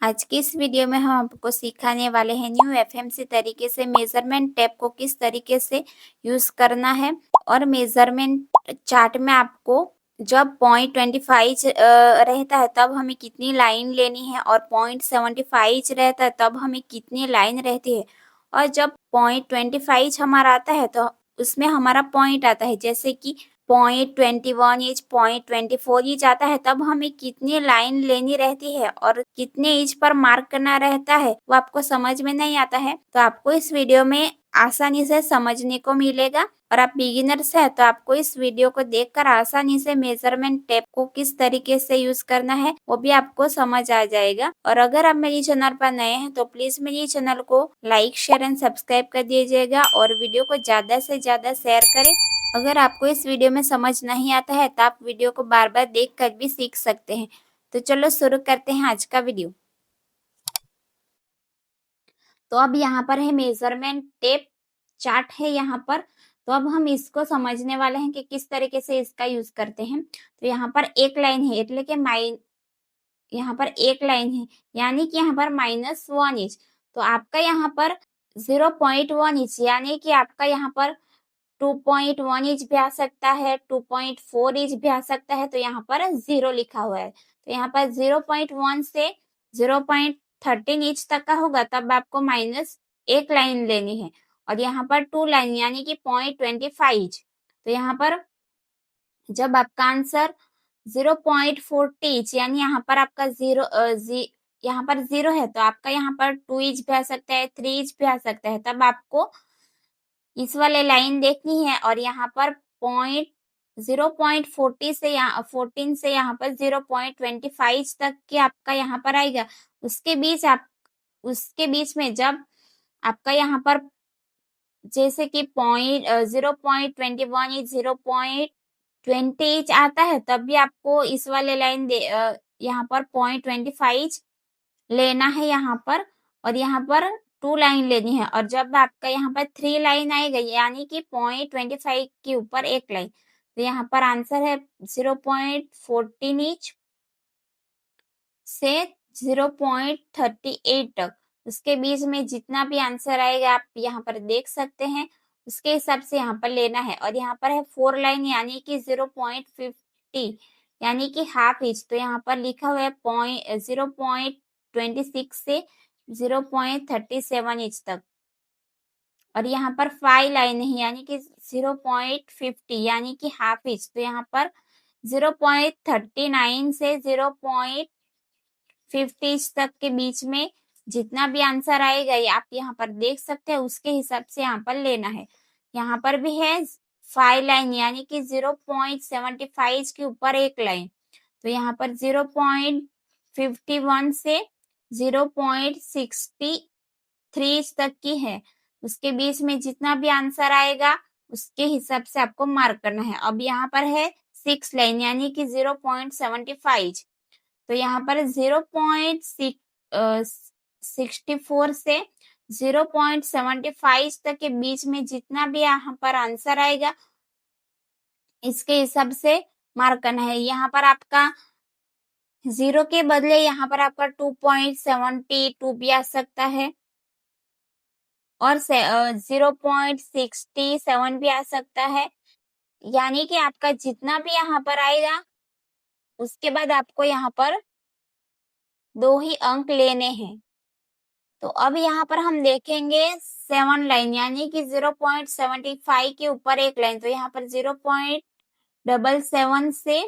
आज की इस वीडियो में हम आपको सिखाने वाले हैं न्यू एफएमसी तरीके से मेजरमेंट टेप को किस तरीके से यूज करना है। और मेजरमेंट चार्ट में आपको जब पॉइंट 25 रहता है तब हमें कितनी लाइन लेनी है, और पॉइंट 75 रहता है तब हमें कितनी लाइन रहती है। और जब पॉइंट 25 हमारा आता है तो उसमें हमारा पॉइंट आता है, जैसे कि पॉइंट 21 इंच, पॉइंट 24 इंच आता है, तब हमें कितनी लाइन लेनी रहती है और कितने इंच पर मार्क करना रहता है वो आपको समझ में नहीं आता है। तो आपको इस वीडियो में आसानी से समझने को मिलेगा। और आप बिगिनर्स है तो आपको इस वीडियो को देखकर आसानी से मेजरमेंट टेप को किस तरीके से यूज करना है वो भी आपको समझ आ जाएगा। और अगर आप मेरी चैनल पर नए हैं तो प्लीज मेरी चैनल को लाइक, शेयर एंड सब्सक्राइब कर दीजिएगा और वीडियो को ज्यादा से ज्यादा शेयर करें। अगर आपको इस वीडियो में समझ नहीं आता है तो आप वीडियो को बार बार देख कर भी सीख सकते हैं। तो चलो शुरू करते हैं आज का वीडियो। तो अब यहाँ पर है मेजरमेंट टेप चार्ट है यहाँ पर। तो अब हम इसको समझने वाले हैं कि किस तरीके से इसका यूज करते हैं। तो यहाँ पर एक लाइन है, એટલે કે यहाँ पर एक लाइन है, यानी कि यहाँ पर -1 इंच। तो आपका यहाँ पर 0.1 इंच, यानी कि आपका यहाँ पर 2.1 इंच भी आ सकता है, 2.4 इंच भी आ सकता है। तो यहाँ पर 0 लिखा हुआ है। तो यहाँ पर 0.1 से 0.13 इंच तक का होगा तब आपको -1 लाइन लेनी है। और यहाँ पर 2 लाइन यानी कि 0.25। तो यहाँ पर जब आपका आंसर 0.40 यानी यहाँ पर आपका यहाँ पर 0 है तो आपका यहाँ पर 2 इंच भी आ सकता है, 3 इंच भी आ सकता है। तब आपको इस वाले लाइन देखनी है और यहाँ पर पॉइंट 0.40 से यहाँ 14 से यहाँ पर 0.25 तक के आपका यहाँ पर आएगा। उसके बीच में जब आपका यहाँ पर जैसे कि 0.21 इंच, 0.20 इंच आता है तब भी आपको इस वाले लाइन यहाँ पर 0.25 लेना है यहाँ पर। और यहाँ पर 2 लाइन लेनी है। और जब आपका यहाँ पर 3 लाइन आएगा यानी कि 0.25 के ऊपर एक लाइन, तो यहाँ पर आंसर है 0.14 इंच से 0.38 तक। उसके बीच में जितना भी आंसर आएगा आप यहाँ पर देख सकते हैं, उसके हिसाब से यहाँ पर लेना है। और यहाँ पर है 4 लाइन यानी कि 0.50 यानी कि हाफ इंच। तो यहाँ पर लिखा हुआ है 0.26 से 0.37 इंच तक। और यहाँ पर 5 लाइन है यानी कि 0.50 यानी कि हाफ इंच। तो यहाँ पर 0.39 से 0.50 तक के बीच में जितना भी आंसर आएगा ये आप यहाँ पर देख सकते हैं, उसके हिसाब से यहाँ पर लेना है। यहाँ पर भी है 5 लाइन यानी कि 0.75 के ऊपर एक लाइन। तो यहाँ पर 0.51 से 0.63 तक की है। उसके बीच में जितना भी आंसर आएगा उसके हिसाब से आपको मार्क करना है। अब यहाँ पर है 6 लाइन यानी कि 0.75। तो यहाँ पर 0.64 से 0.75 तक के बीच में जितना भी यहाँ पर आंसर आएगा इसके हिसाब से मार्क करना है। यहाँ पर आपका 0 के बदले यहाँ पर आपका 2.72 भी आ सकता है और 0.67 भी आ सकता है। यानी कि आपका जितना भी यहाँ पर आएगा उसके बाद आपको यहाँ पर 2 ही अंक लेने हैं। तो अब यहाँ पर हम देखेंगे 7 लाइन यानी कि 0.75 के ऊपर एक लाइन। तो यहाँ पर 0.77 से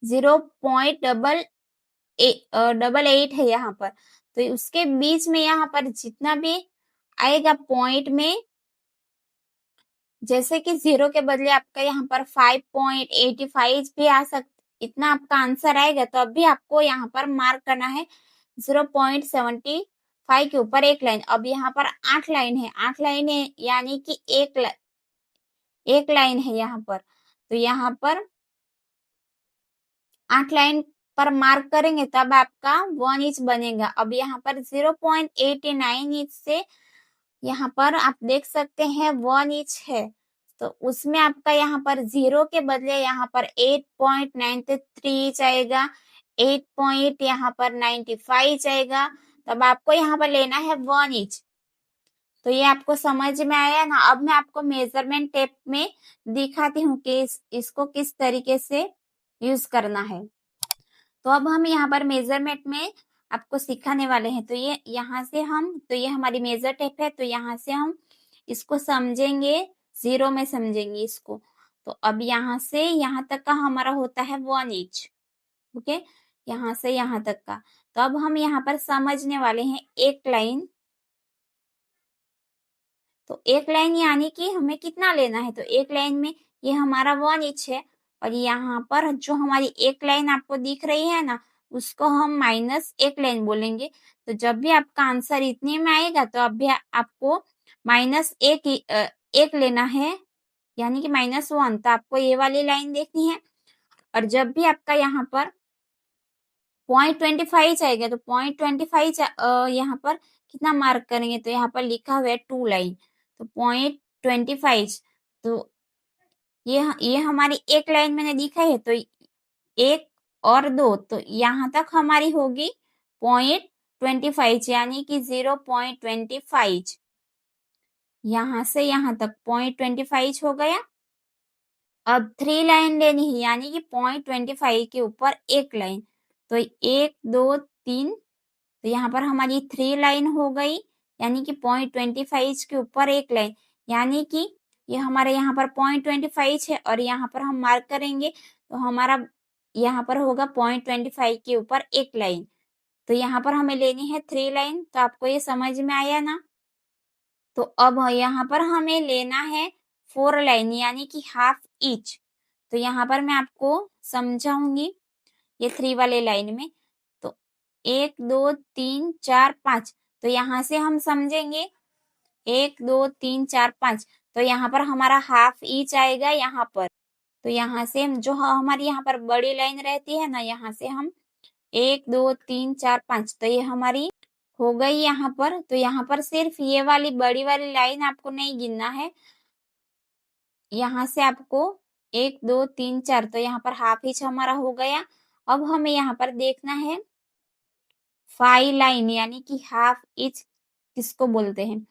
0.88 है यहाँ पर। तो उसके बीच में यहाँ पर जितना भी आएगा पॉइंट में, जैसे कि 0 के बदले आपका यहाँ पर 5.85 भी आ सकता, इतना आपका आंसर आएगा तो अब भी आपको यहाँ पर मार्क करना है 0.75 के ऊपर एक लाइन। अब यहाँ पर 8 लाइन है, 8 लाइन है यानी कि एक लाइन है यहाँ पर। तो यहाँ पर 8 लाइन पर मार्क करेंगे तब आपका 1 इंच बनेगा। अब यहाँ पर 0.89 इंच से यहाँ पर आप देख सकते हैं 1 इंच है। तो उसमें आपका यहाँ पर 0 के बदले यहाँ पर 8.93 इंच आएगा, 8 पॉइंट यहाँ पर 95 जाएगा, तब आपको यहाँ पर लेना है 1 इंच। तो ये आपको समझ में आया ना। अब मैं आपको मेजरमेंट टेप में दिखाती हूँ कि इसको किस तरीके से यूज करना है। तो अब हम यहाँ पर मेजरमेंट में आपको सिखाने वाले हैं। तो ये यहाँ से हम, तो ये हमारी मेजर टेप है, तो यहाँ से हम इसको समझेंगे, 0 में समझेंगे इसको। तो अब यहाँ से यहाँ तक का हमारा होता है 1 इंच। ओके, यहाँ से यहाँ तक का। तो अब हम यहाँ पर समझने वाले हैं एक लाइन। तो एक लाइन यानी कि हमें कितना लेना है, तो एक लाइन में ये हमारा 1 इंच है, और यहाँ पर जो हमारी एक लाइन आपको दिख रही है ना, उसको हम माइनस एक लाइन बोलेंगे। तो जब भी आपका आंसर इतने में आएगा, तो अब भी आपको माइनस एक लेना है, यानी कि -1। तो आपको ये वाली लाइन देखनी है। और जब भी आपका यहाँ पर 0.25 आएगा, तो 0.25 यहाँ पर कितना मार्क करेंगे, तो यहाँ पर लिखा हुआ है 2 लाइन। तो 0.25, तो ये हमारी एक लाइन मैंने दिखा है। तो 1 और 2, तो यहाँ तक हमारी होगी 0.25, यानी कि 0.25। यहाँ से यहाँ तक 0.25 हो गया। अब 3 लाइन लेनी है, यानी कि 0.25 के ऊपर एक लाइन। तो 1 2 3, तो यहाँ पर हमारी 3 लाइन हो गई, यानी कि 0.25 के ऊपर एक लाइन, यानी कि ये हमारे यहाँ पर 0.25 है, और यहाँ पर हम मार्क करेंगे, तो हमारा यहाँ पर होगा 0.25 के ऊपर एक लाइन। तो यहाँ पर हमें लेनी है 3 लाइन। तो आपको ये समझ में आया ना। तो अब यहाँ पर हमें लेना है 4 लाइन, यानी कि हाफ इंच। तो यहाँ पर मैं आपको समझाऊंगी ये 3 वाले लाइन में। तो 1 2 3 4 5, तो यहाँ से हम समझेंगे 1 2 3 4 5, तो यहाँ पर हमारा हाफ इंच आएगा यहाँ पर। तो यहाँ से जो हमारी यहाँ पर बड़ी लाइन रहती है ना, यहाँ से हम 1 2 3 4 5, तो ये हमारी हो गई यहाँ पर। तो यहाँ पर सिर्फ ये वाली बड़ी वाली लाइन आपको नहीं गिनना है। यहाँ से आपको 1 2 3 4, तो यहाँ पर हाफ इंच हमारा हो गया। अब हमें यहाँ पर देखना है 5 लाइन, यानी कि हाफ इंच किसको बोलते हैं।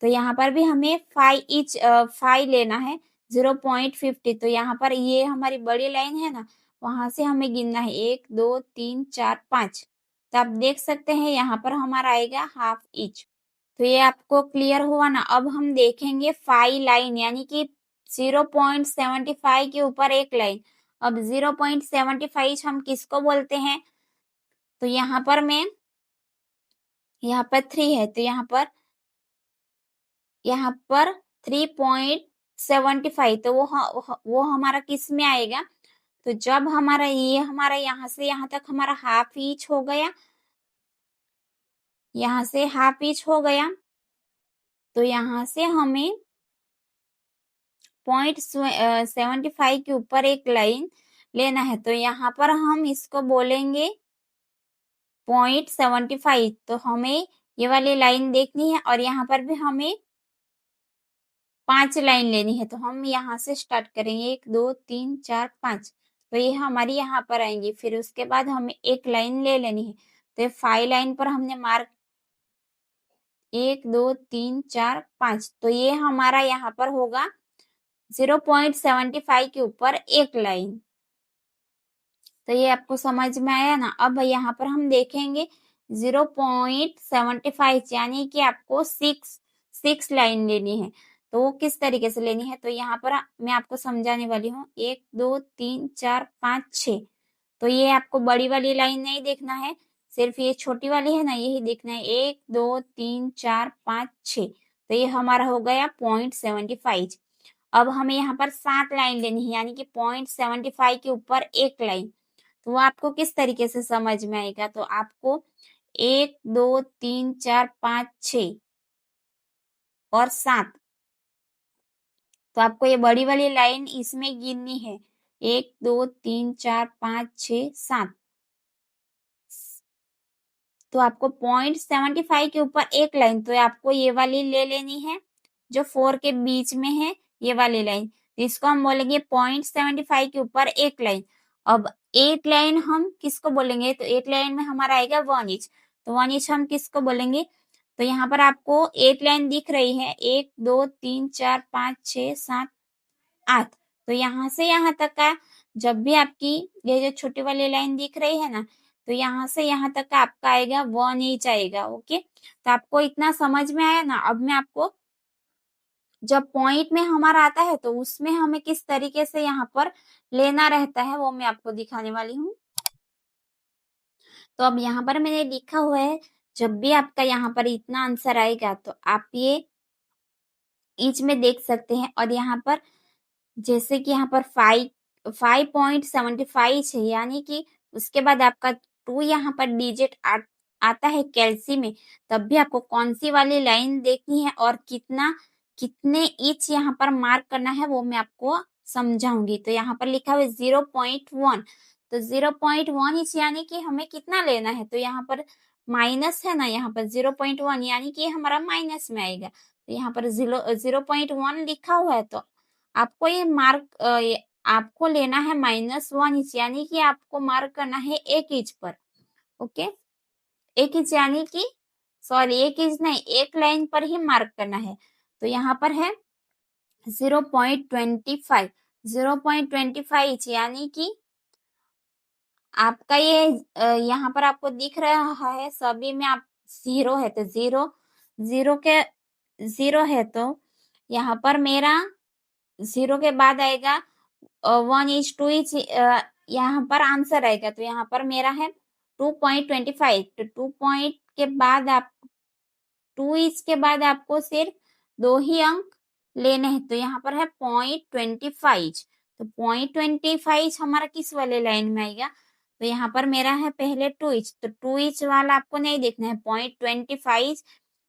तो यहाँ पर भी हमें 5 लेना है, 0.50। तो यहाँ पर ये हमारी बड़ी लाइन है ना, वहां से हमें गिनना है 1 2 3 4 5। तो आप देख सकते हैं यहाँ पर हमारा आएगा हाफ इंच। तो ये आपको क्लियर हुआ ना। अब हम देखेंगे 5 लाइन, यानी कि 0.75 के ऊपर एक लाइन। अब 0.75 हम किसको बोलते हैं, तो यहाँ पर मैं, यहाँ पर 3 है, तो यहाँ पर 3.75, तो वो हमारा किस में आएगा। तो जब हमारा यहाँ से यहाँ तक हमारा हाफ इंच हो गया, यहाँ से हाफ इंच हो गया, तो यहाँ से हमें 0.75 के ऊपर एक लाइन लेना है। तो यहाँ पर हम इसको बोलेंगे 0.75। तो हमें ये वाली लाइन देखनी है, और यहाँ पर भी हमें 5 लाइन लेनी है। तो हम यहाँ से स्टार्ट करेंगे 1 2 3 4 5, तो ये हमारी यहाँ पर आएंगी। फिर उसके बाद हमें एक लाइन ले लेनी है। तो 5 लाइन पर हमने मार्क 1 2 3 4 5, तो ये हमारा यहाँ पर होगा 0.75 के ऊपर एक लाइन। तो ये आपको समझ में आया ना। अब यहाँ पर हम देखेंगे 0.75, यानी कि आपको 6 लाइन लेनी है। तो वो किस तरीके से लेनी है, तो यहाँ पर मैं आपको समझाने वाली हूँ। 1 2 3 4 5 6, तो ये आपको बड़ी वाली लाइन नहीं देखना है, सिर्फ ये छोटी वाली है ना, यही देखना है। 1 2 3 4 5 6, तो ये हमारा हो गया 0.75। अब हमें यहाँ पर 7 लाइन लेनी है, यानी कि 0.75 के ऊपर एक लाइन। तो वो आपको किस तरीके से समझ में आएगा, तो आपको 1 2 3 4 5 6 और 7, तो आपको ये बड़ी वाली लाइन इसमें गिननी है। 1 2 3 4 5 6 7, तो आपको 0.75 के ऊपर एक लाइन, तो आपको ये वाली ले लेनी है जो 4 के बीच में है, ये वाली लाइन। तो इसको हम बोलेंगे 0.75 के ऊपर एक लाइन। अब 8 लाइन हम किसको बोलेंगे, तो 8 लाइन में हमारा आएगा 1 इंच, तो 1 इंच हम किसको बोलेंगे, तो यहाँ पर आपको 8 लाइन दिख रही है, 1 2 3 4 5 6 7 8, तो यहाँ से यहाँ तक का जब भी आपकी ये जो छोटी वाली लाइन दिख रही है ना, तो यहाँ से यहाँ तक का आपका आएगा 1 इंच आएगा। ओके, तो आपको इतना समझ में आया ना। अब मैं आपको जब पॉइंट में हमारा आता है तो उसमें हमें किस तरीके से यहाँ पर लेना रहता है वो मैं आपको दिखाने वाली हूँ। तो अब यहाँ पर मैंने लिखा हुआ है, जब भी आपका यहाँ पर इतना आंसर आएगा तो आप ये इंच में देख सकते हैं। और यहाँ पर जैसे कि यहाँ पर 5.75 है, यानी कि उसके बाद आपका 2 यहाँ पर डिजिट आता है कैलसी में, तब भी आपको कौन सी वाली लाइन देखनी है और कितने इंच यहाँ पर मार्क करना है वो मैं आपको समझाऊंगी। तो यहाँ पर लिखा हुआ है 0.1, तो 0.1 इंच यानी कि हमें कितना लेना है, तो यहाँ पर माइनस है ना, यहाँ पर 0.1 यानी कि हमारा माइनस में आएगा, तो यहाँ पर 0.1 लिखा हुआ है, तो आपको ये आपको लेना है -1 इंच, यानी कि आपको मार्क करना है 1 इंच पर। ओके, 1 इंच यानी कि सॉरी 1 इंच नहीं, एक लाइन पर ही मार्क करना है। तो यहाँ पर है 0.25, 0.25 इंच यानी कि आपका ये यहाँ पर आपको दिख रहा है सभी में आप 0 है, तो 0 है, तो यहाँ पर मेरा 0 के बाद आएगा 1 इंच 2 इंच, यहाँ पर आंसर आएगा, तो यहाँ पर मेरा है 2.25, तो 2 पॉइंट के बाद आप 2 इंच के बाद आपको सिर्फ 2 ही अंक लेने हैं, तो यहाँ पर है 0.25, तो 0.25 हमारा किस वाले लाइन में आएगा, तो यहाँ पर मेरा है पहले 2 इंच, तो 2 इंच वाला आपको नहीं देखना है, 0.25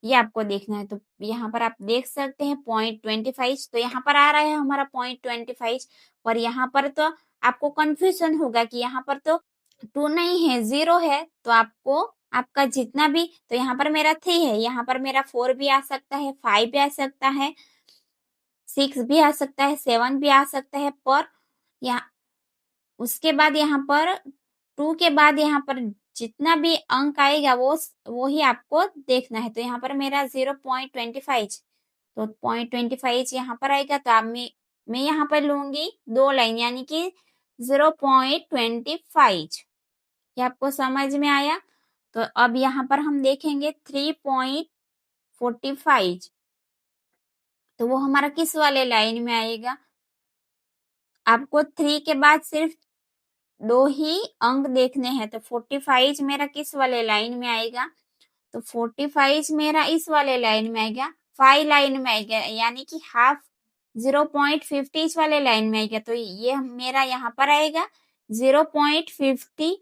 ये आपको देखना है। तो यहाँ पर आप देख सकते हैं 0.25, तो यहाँ पर आ रहा है हमारा 0.25, और यहाँ पर तो आपको कंफ्यूजन होगा कि यहाँ पर तो 2 नहीं है 0 है, तो आपको आपका जितना भी, तो यहाँ पर मेरा 3 है, यहाँ पर मेरा 4 भी आ सकता है, 5 भी आ सकता है, 6 भी आ सकता है, 7 भी आ सकता है, पर यहाँ उसके बाद यहाँ पर 2 के बाद यहाँ पर जितना भी अंक आएगा वो ही आपको देखना है। तो यहाँ पर मेरा 0.25, तो 0.25 यहाँ पर आएगा, तो आप मैं यहाँ पर लूंगी 2 लाइन यानी कि 0.25। ये आपको समझ में आया। तो अब यहाँ पर हम देखेंगे 3.45, तो वो हमारा किस वाले लाइन में आएगा, आपको 3 के बाद सिर्फ 2 ही अंक देखने हैं, तो 45 मेरा किस वाले लाइन में आएगा, तो 45 मेरा इस वाले लाइन में आएगा, 5 लाइन में आएगा, यानी कि हाफ 0.50 वाले लाइन में आएगा, तो ये मेरा यहाँ पर आएगा 0.50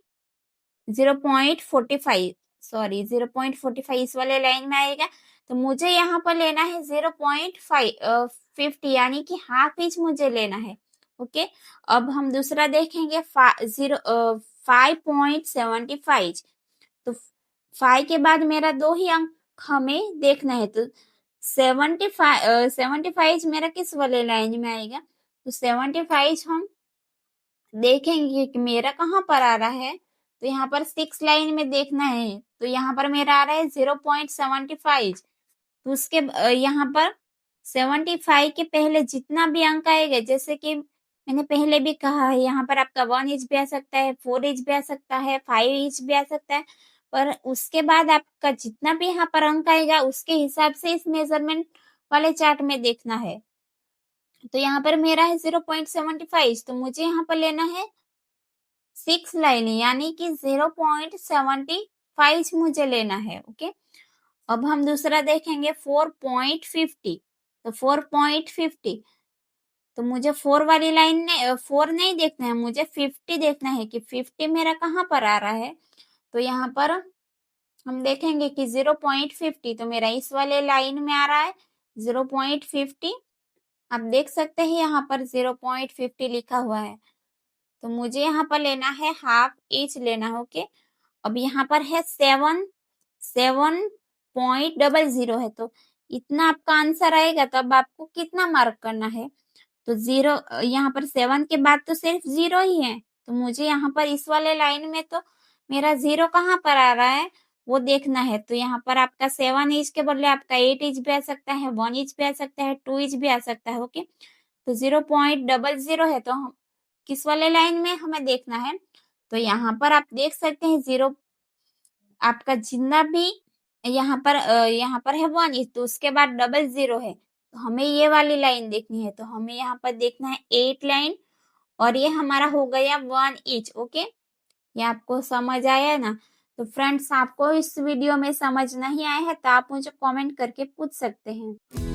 0.45 सॉरी 0.45 इस वाले लाइन में आएगा, तो मुझे यहाँ पर लेना है 0.50 यानी कि हाफ इंच मुझे लेना है। ओके, अब हम दूसरा देखेंगे 5.75, तो 5 के बाद मेरा 2 ही अंक हमें देखना है, तो 75 मेरा किस वाले लाइन में आएगा, तो 75 हम देखेंगे कि मेरा कहाँ पर आ रहा है, तो यहाँ पर 6 लाइन में देखना है, तो यहाँ पर मेरा आ रहा है 0.75, तो उसके यहाँ पर 75 के पहले जितना भी अंक आएगा, जैसे कि मैंने पहले भी कहा है, यहाँ पर आपका 1 इंच भी आ सकता है, 4 इंच भी आ सकता है, 5 इंच भी आ सकता है, पर उसके बाद आपका जितना भी यहाँ पर अंक आएगा उसके हिसाब से इस मेजरमेंट वाले चार्ट में देखना है। तो यहाँ पर मेरा है 0.75, तो मुझे यहाँ पर लेना है 6 लाइन, यानी कि 0.75 मुझे लेना है। ओके, अब हम दूसरा देखेंगे 4.50, तो 4.50, तो मुझे 4 वाली लाइन ने 4 नहीं देखना है, मुझे 50 देखना है कि 50 मेरा कहाँ पर आ रहा है, तो यहाँ पर हम देखेंगे कि 0.50, तो मेरा इस वाले लाइन में आ रहा है 0.50, आप देख सकते हैं यहाँ पर 0.50 लिखा हुआ है, तो मुझे यहाँ पर लेना है हाफ इंच लेना है। ओके, अब यहाँ पर है 7.00 है, तो इतना आपका आंसर आएगा, तब आपको कितना मार्क करना है, तो 0 यहाँ पर 7 के बाद तो सिर्फ 0 ही है, तो मुझे यहाँ पर इस वाले लाइन में तो मेरा 0 कहाँ पर आ रहा है वो देखना है। तो यहाँ पर आपका 7 इंच के बदले आपका 8 इंच भी आ सकता है, 1 इंच भी आ सकता है, 2 इंच भी आ सकता है। ओके, तो 0.00 है तो हम किस वाले लाइन में हमें देखना है। तो यहाँ पर आप देख सकते हैं 0 आपका जितना भी यहाँ पर है 1 इंच, तो उसके बाद 00 है, तो हमें ये वाली लाइन देखनी है। तो हमें यहाँ पर देखना है 8 लाइन और ये हमारा हो गया 1 इंच। ओके, ये आपको समझ आया ना। तो फ्रेंड्स, आपको इस वीडियो में समझ नहीं आया है तो आप मुझे कमेंट करके पूछ सकते हैं।